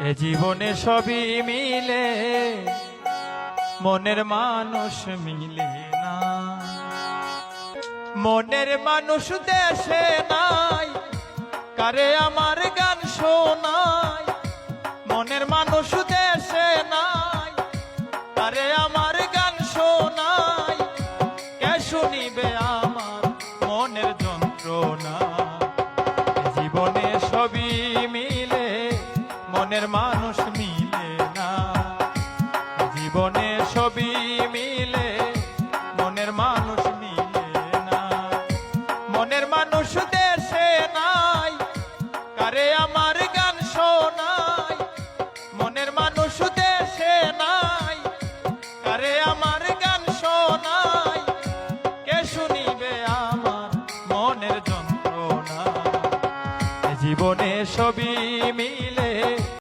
এ জীবনে সবই মিলে, মনের মানুষ মিলে না। মনের মানুষ দেশে নাই, কারে আমার গান শোনায়। মনের মানুষ দেশে নাই, কারে আমার গান শোনায়। কে শুনিবে আমার মনের যন্ত্রণা। জীবনে সবই মিলে, মনের মানুষ মিলে না। জীবনে সবই মিলে, মনের মানুষ মিলে না। মনের মানুষ দেশে নাই, কারে আমার গান শোনায়। মনের মানুষ দেশে নাই, কারে আমার গান শোনায়। কে শুনিবে আমার মনের যন্ত্রণা। জীবনে সবই